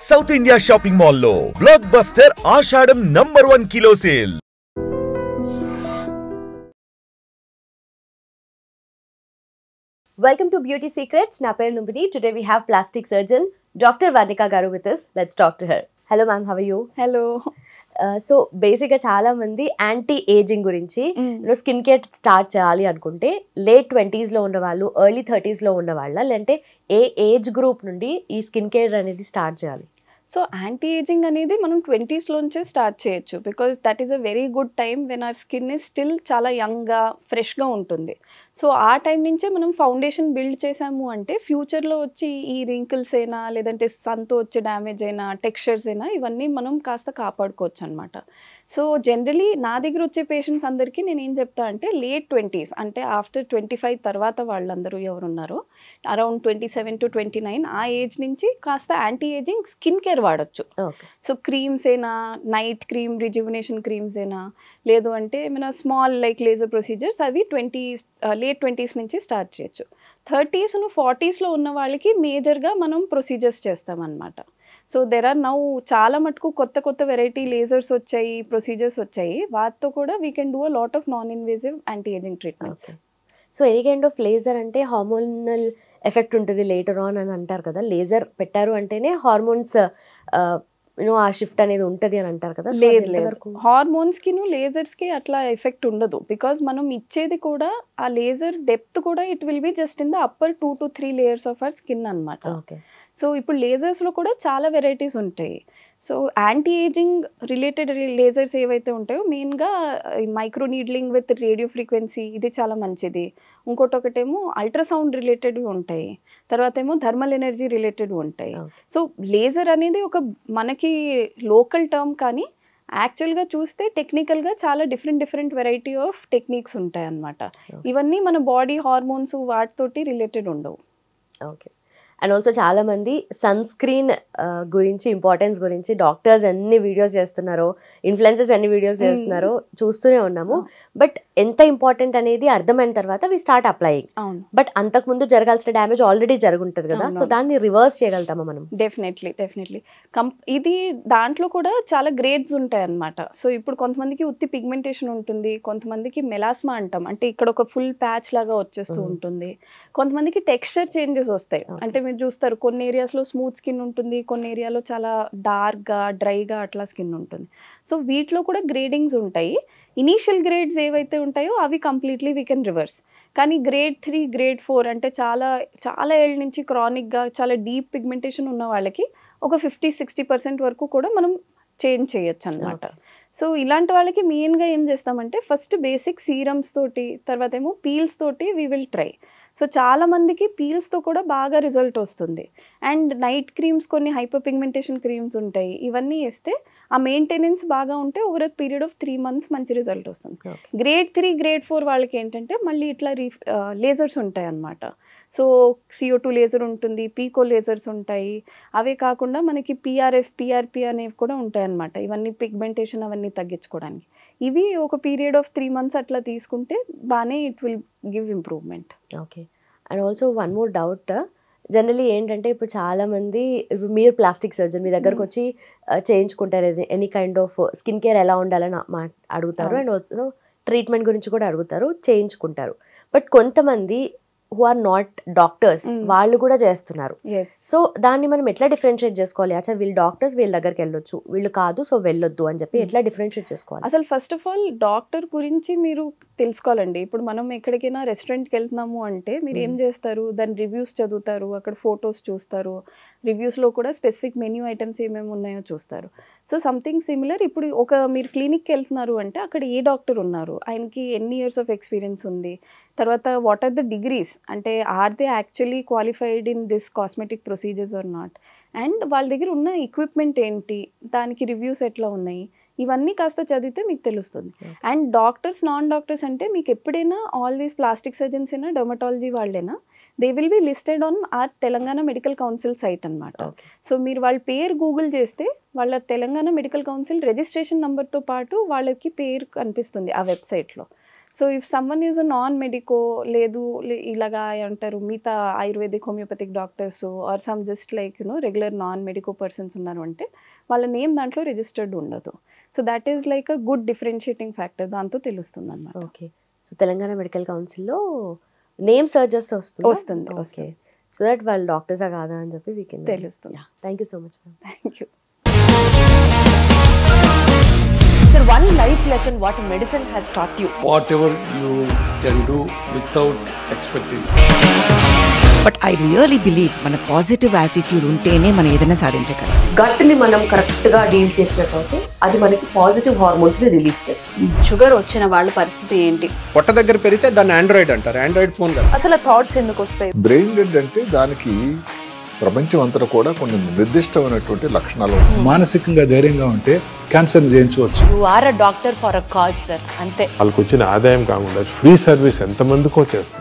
South India shopping mall లో blockbuster Ashadam #1 kilo sale. Welcome to Beauty Secrets. Na peru Lumbini. Today we have plastic surgeon Dr. Varnika Garu with us. Let's talk to her. Hello ma'am, how are you? Hello. So బేసిక్గా చాలా మంది anti ageing గురించి skin care start చేయాలి అనుకుంటే late 20s ఉన్న వాళ్ళు, early 30s ఉన్న వాళ్ళ, లేదంటే ఏ ఏజ్ గ్రూప్ నుండి ఈ స్కిన్ కేర్ అనేది స్టార్ట్ చేయాలి? సో యాంటీ ఏజింగ్ అనేది మనం 20s లోంచే స్టార్ట్ చేయొచ్చు, because that is a very good time when our skin is still చాలా యంగ్గా ఫ్రెష్గా ఉంటుంది. సో ఆ టైం నుంచే మనం ఫౌండేషన్ బిల్డ్ చేసాము అంటే ఫ్యూచర్లో వచ్చి ఈ రింకిల్స్ అయినా, లేదంటే సన్తో వచ్చే డ్యామేజ్ అయినా, టెక్స్చర్స్ అయినా, ఇవన్నీ మనం కాస్త కాపాడుకోవచ్చు అనమాట. సో జనరలీ నా దగ్గర వచ్చే పేషెంట్స్ అందరికీ నేను ఏం చెప్తా అంటే లేట్ 20s అంటే ఆఫ్టర్ 25 తర్వాత వాళ్ళందరూ ఎవరున్నారో అరౌండ్ 27 to 29 ఆ ఏజ్ నుంచి కాస్త యాంటీ ఏజింగ్ స్కిన్ కేర్ వాడచ్చు. సో క్రీమ్స్ అయినా, నైట్ క్రీమ్, రిజ్యువినేషన్ క్రీమ్స్ అయినా, లేదు అంటే ఏమైనా స్మాల్ లైక్ లేజర్ ప్రొసీజర్స్, అవి లేట్ 20s నుంచి స్టార్ట్ చేయొచ్చు. 30s, 40s ఉన్న వాళ్ళకి మేజర్గా మనం ప్రొసీజర్స్ చేస్తామన్నమాట. సో దెర్ ఆర్ నౌ చాలా మటుకు కొత్త వెరైటీ లేజర్స్ వచ్చాయి, ప్రొసీజర్స్ వచ్చాయి. వాటితో కూడా we can do a lot of non invasive anti ageing treatments. So any kind of laser అంటే హార్మోనల్ ఎఫెక్ట్ ఉంటుంది లేటర్ ఆన్ అని అంటారు కదా. లేజర్ పెట్టారు అంటేనే హార్మోన్స్ ఆ షిఫ్ట్ అనేది ఉంటుంది అని అంటారు కదా. లేదు, హార్మోన్స్కి లేజర్స్కి అట్లా ఎఫెక్ట్ ఉండదు, బికాజ్ మనం ఇచ్చేది కూడా ఆ లేజర్ డెప్త్ కూడా it will be just in the upper 2 to 3 layers of our skin అనమాట. సో ఇప్పుడు లేజర్స్లో కూడా చాలా వెరైటీస్ ఉంటాయి. So anti ageing related lasers ఏవైతే ఉంటాయో మెయిన్గా micro needling with radio frequency, ఇది చాలా మంచిది. ఇంకోటొకటేమో అల్ట్రాసౌండ్ రిలేటెడ్ ఉంటాయి, తర్వాత ఏమో థర్మల్ ఎనర్జీ రిలేటెడ్ ఉంటాయి. సో లేజర్ అనేది ఒక మనకి లోకల్ టర్మ్, కానీ యాక్చువల్గా చూస్తే టెక్నికల్గా చాలా డిఫరెంట్ వెరైటీ ఆఫ్ టెక్నిక్స్ ఉంటాయి అన్నమాట. ఇవన్నీ మన బాడీ హార్మోన్స్ వాటితోటి రిలేటెడ్ ఉండవు. ఓకే. అండ్ ఆల్సో చాలా మంది సన్ స్క్రీన్ గురించి, ఇంపార్టెన్స్ గురించి డాక్టర్స్ ఎన్ని వీడియోస్ చేస్తున్నారో, ఇన్ఫ్లుయెన్సర్స్ ఎన్ని వీడియోస్ చేస్తున్నారో చూస్తూనే ఉన్నాము. బట్ ఎంత ఇంపార్టెంట్ అనేది అర్థమైన తర్వాత వి స్టార్ట్ అప్లయింగ్. బట్ అంతకుముందు జరగాల్సిన డ్యామేజ్ ఆల్రెడీ జరుగుంటుంది కదా. సో దాన్ని రివర్స్ చేయగలుగుతామా మనం? డెఫినెట్లీ. ఇది దాంట్లో కూడా చాలా గ్రేడ్స్ ఉంటాయి అన్నమాట. సో ఇప్పుడు కొంతమందికి ఉత్తి పిగ్మెంటేషన్ ఉంటుంది, కొంతమందికి మెలాస్మా అంటాం, అంటే ఇక్కడ ఒక ఫుల్ ప్యాచ్ లాగా వచ్చేస్తూ ఉంటుంది. కొంతమందికి టెక్స్చర్ చేంజెస్ వస్తాయి, అంటే మీరు చూస్తారు కొన్ని ఏరియాస్లో స్మూత్ స్కిన్ ఉంటుంది, కొన్ని ఏరియాలో చాలా డార్క్గా, డ్రైగా అట్లా స్కిన్ ఉంటుంది. సో వీటిలో కూడా గ్రేడింగ్స్ ఉంటాయి. ఇనీషియల్ గ్రేడ్స్ ఏవైతే ఉంటాయో అవి కంప్లీట్లీ వీ కెన్ రివర్స్. కానీ గ్రేడ్ 3, గ్రేడ్ 4 అంటే చాలా ఏళ్ళ నుంచి క్రానిక్గా చాలా డీప్ పిగ్మెంటేషన్ ఉన్న వాళ్ళకి ఒక 50-60% వరకు కూడా మనం చేంజ్ చేయొచ్చు అన్నమాట. సో ఇలాంటి వాళ్ళకి మెయిన్గా ఏం చేస్తామంటే ఫస్ట్ బేసిక్ సీరమ్స్ తోటి, తర్వాత ఏమో పీల్స్ తోటి వీ విల్ ట్రై. సో చాలామందికి పీల్స్తో కూడా బాగా రిజల్ట్ వస్తుంది. అండ్ నైట్ క్రీమ్స్, కొన్ని హైపర్ పిగ్మెంటేషన్ క్రీమ్స్ ఉంటాయి, ఇవన్నీ వేస్తే ఆ మెయింటెనెన్స్ బాగా ఉంటే over a period of 3 months మంచి రిజల్ట్ వస్తుంది. గ్రేడ్ 3, గ్రేడ్ 4 వాళ్ళకి ఏంటంటే మళ్ళీ ఇట్లా లేజర్స్ ఉంటాయి అన్నమాట. సో CO2 లేజర్ ఉంటుంది, పీకో లేజర్స్ ఉంటాయి. అవే కాకుండా మనకి PRF, PRP అనేవి కూడా ఉంటాయి అన్నమాట. ఇవన్నీ పిగ్మెంటేషన్ అవన్నీ తగ్గించుకోవడానికి. ఇవి ఒక పీరియడ్ ఆఫ్ 3 months అట్లా తీసుకుంటే బాగానే it will give improvement. Okay. And also one more doubt. Generally ఏంటంటే ఇప్పుడు చాలామంది, ఇప్పుడు మీరు ప్లాస్టిక్ సర్జన్, మీ దగ్గరకు వచ్చి చేయించుకుంటారు, any kind of skin care ఎలా ఉండాలని అడుగుతారు. అండ్ ఆల్సో ట్రీట్మెంట్ గురించి కూడా అడుగుతారు, చేయించుకుంటారు. బట్ కొంతమంది హూ ఆర్ నాట్ డాక్టర్స్ వాళ్ళు కూడా చేస్తున్నారు. సో దాన్ని మనం ఎట్లా డిఫరెన్షియేట్ చేసుకోవాలి? అచ్చా వీళ్ళు డాక్టర్స్, వీళ్ళ దగ్గరికి వెళ్ళొచ్చు, వీళ్ళు కాదు సో వెళ్ళొద్దు అని చెప్పి ఎట్లా డిఫరెన్షియేట్ చేసుకోవాలి? అసలు ఫస్ట్ ఆఫ్ ఆల్ డాక్టర్ గురించి మీరు తెలుసుకోవాలండి. ఇప్పుడు మనం ఎక్కడికైనా రెస్టారెంట్కి వెళ్తున్నాము అంటే మీరు ఏం చేస్తారు, దాని రివ్యూస్ చదువుతారు, అక్కడ ఫొటోస్ చూస్తారు, రివ్యూస్లో కూడా స్పెసిఫిక్ మెన్యూ ఐటమ్స్ ఏమేమి ఉన్నాయో చూస్తారు. సో సంథింగ్ సిమిలర్, ఇప్పుడు మీరు క్లినిక్కి వెళ్తున్నారు అంటే అక్కడ ఏ డాక్టర్ ఉన్నారు, ఆయనకి ఎన్ని ఇయర్స్ ఆఫ్ ఎక్స్పీరియన్స్ ఉంది, తర్వాత వాట్ ఆర్ ద డిగ్రీస్, అంటే are they actually qualified in this cosmetic procedures are not, and వాళ్ళ దగ్గర ఉన్న ఎక్విప్మెంట్ ఏంటి, దానికి రివ్యూస్ ఎట్లా ఉన్నాయి, ఇవన్నీ కాస్త చదివితే మీకు తెలుస్తుంది. అండ్ డాక్టర్స్, నాన్ డాక్టర్స్ అంటే మీకు ఎప్పుడైనా ఆల్ దీస్ ప్లాస్టిక్ సర్జన్స్ అయినా, డర్మటాలజీ వాళ్ళైనా, they will be listed on our Telangana medical council site అనమాట. సో మీరు వాళ్ళ పేరు గూగుల్ చేస్తే వాళ్ళ తెలంగాణ మెడికల్ కౌన్సిల్ రిజిస్ట్రేషన్ నెంబర్తో పాటు వాళ్ళకి పేరు కనిపిస్తుంది ఆ వెబ్సైట్లో. So if someone is non medico లేదు ఇలాగా అంటారు మిగతా ayurvedic homeopathic doctors are some just like regular non medico persons ఉన్నారు అంటే వాళ్ళ నేమ్ దాంట్లో రిజిస్టర్డ్ ఉండదు. So that is like a good differentiating factor, దాంతో తెలుస్తుంది అన్నమాట. ఓకే. సో తెలంగాణ మెడికల్ కౌన్సిల్లో నేమ్ సర్చ్ చేస్తే వస్తుంది. ఓకే. సో దట్ వాళ్ళు డాక్టర్సా కాదా అని చెప్పి వీ కెన్ తెలుస్తుంది. Thank you so much ma'am. Thank you. Sir, one life lesson what medicine has taught you. Whatever you can do without expecting. But I really believe మన positive attitude ఉంటేనే మనం ఏదైనా సాధించగలం. గట్ని మనం కరెక్ట్గా డీల్ చేసినట్లయితే అది మనకి పాజిటివ్ హార్మోన్స్ని రిలీజ్ చేస్తుంది. షుగర్ వచ్చిన వాళ్ళ పరిస్థితి ఏంటి? పొట్ట దగ్గర పెరిగితే దాన్ని ఆండ్రాయిడ్ అంటారు, ఆండ్రాయిడ్ ఫోన్ కదా. అసలు థాట్స్ ఎందుకు వస్తాయి? బ్రెయిన్ డెడ్ అంటే దానికి ప్రపంచం అంతా కూడా కొన్ని నిర్దిష్టమైనటువంటి లక్షణాలు. మానసికంగా ధైర్యంగా ఉంటే క్యాన్సర్ జయించవచ్చు. You are a doctor for a cause sir, అంతే. వాళ్ళకి వచ్చిన ఆదాయం కాకుండా ఫ్రీ సర్వీస్ ఎంతమందికో చేస్తారు.